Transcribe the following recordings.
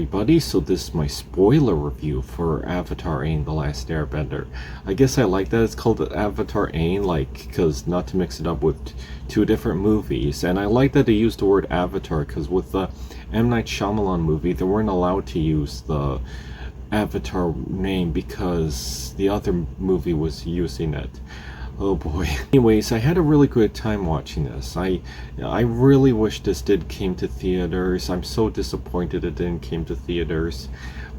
everybody, so this is my spoiler review for Avatar Aang: The Last Airbender. I guess I like that it's called Avatar Aang, like, because not to mix it up with two different movies, and I like that they used the word Avatar, because with the M. Night Shyamalan movie, they weren't allowed to use the Avatar name because the other movie was using it. Oh boy. Anyways, I had a really good time watching this. I really wish this came to theaters. I'm so disappointed it didn't came to theaters.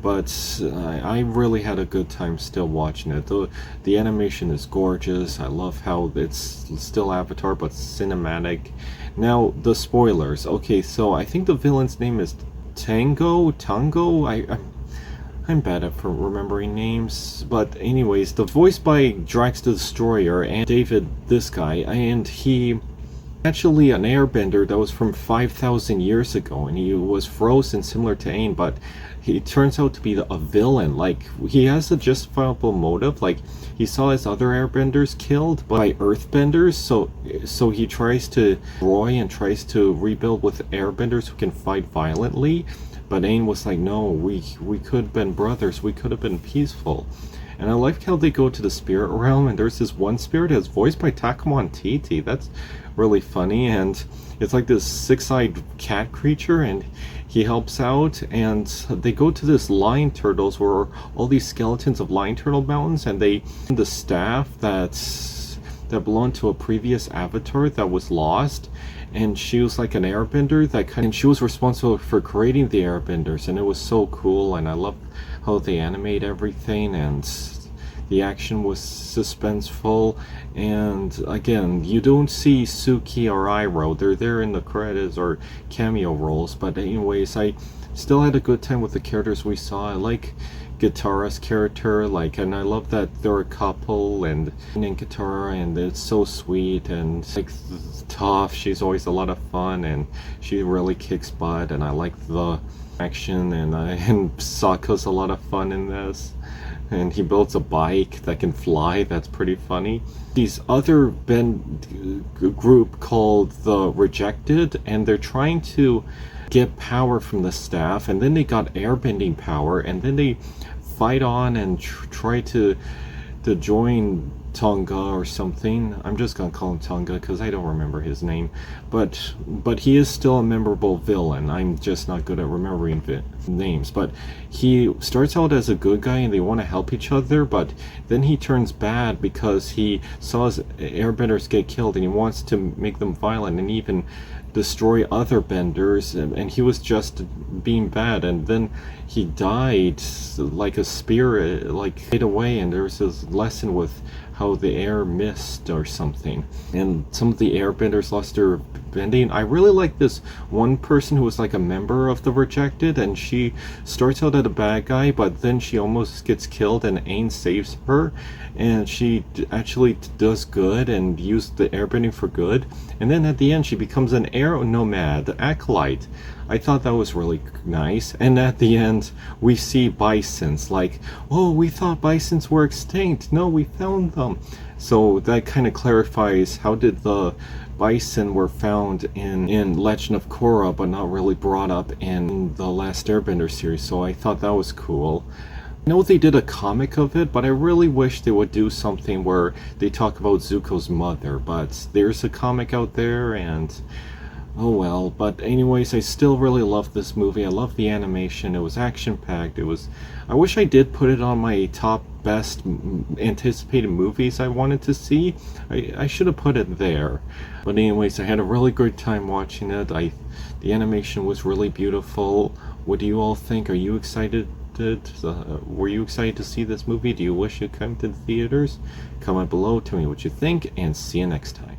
But I really had a good time still watching it. The animation is gorgeous. I love how it's still Avatar but cinematic. Now, the spoilers. Okay, so I think the villain's name is Tango? I'm bad at remembering names, but anyways, the voice by Drax the Destroyer and David, this guy, and he actually an airbender that was from 5,000 years ago, and he was frozen similar to Aang, but he turns out to be a villain. Like, he has a justifiable motive. Like, he saw his other airbenders killed by earthbenders, so he tries to destroy and tries to rebuild with airbenders who can fight violently. But Aang was like, no, we could have been brothers, we could have been peaceful. And I like how they go to the spirit realm, and there's this one spirit that's voiced by Takamon Titi. That's really funny, and it's like this six-eyed cat creature, and he helps out, and they go to this lion turtles where all these skeletons of lion turtle mountains, and they the staff that belonged to a previous avatar that was lost. And she was like an airbender and she was responsible for creating the airbenders, and it was so cool, and I love how they animate everything, and the action was suspenseful. And again, you don't see Suki or Iroh, they're there in the credits or cameo roles, but anyways, I still had a good time with the characters we saw. I like Katara's character, and I love that they're a couple, and Katara, and it's so sweet and tough. She's always a lot of fun, and she really kicks butt, and I like the action, and Sokka's a lot of fun in this, and he builds a bike that can fly. That's pretty funny. These other group called the Rejected, and they're trying to get power from the staff, and then they got airbending power, and then they fight on and try to join Tonga or something. I'm just gonna call him Tonga because I don't remember his name, but he is still a memorable villain. I'm just not good at remembering names. But he starts out as a good guy, and they want to help each other, but then he turns bad because he saw his airbenders get killed, and he wants to make them violent and even destroy other benders, and he was just being bad, and then he died like a spirit, like fade away, and there's this lesson with how the air missed or something, and some of the airbenders lost their bending. I really like this one person who was like a member of the Rejected, and she starts out as a bad guy, but then she almost gets killed, and Aang saves her, and she actually does good and used the airbending for good, and then at the end she becomes an air nomad, the acolyte. I thought that was really nice. And at the end we see bisons, like, oh, we thought bisons were extinct, no, we found them. So that kind of clarifies how did the bison were found in Legend of Korra but not really brought up in the Last Airbender series. So I thought that was cool. I know they did a comic of it, but I really wish they would do something where they talk about Zuko's mother, but there's a comic out there, and oh well. But anyways, I still really love this movie. I love the animation. It was action-packed. I wish I did put it on my top best anticipated movies I wanted to see. I should have put it there. But anyways, I had a really good time watching it. The animation was really beautiful. What do you all think? Are you excited? Were you excited to see this movie? Do you wish it came to the theaters? Comment below, tell me what you think, and see you next time.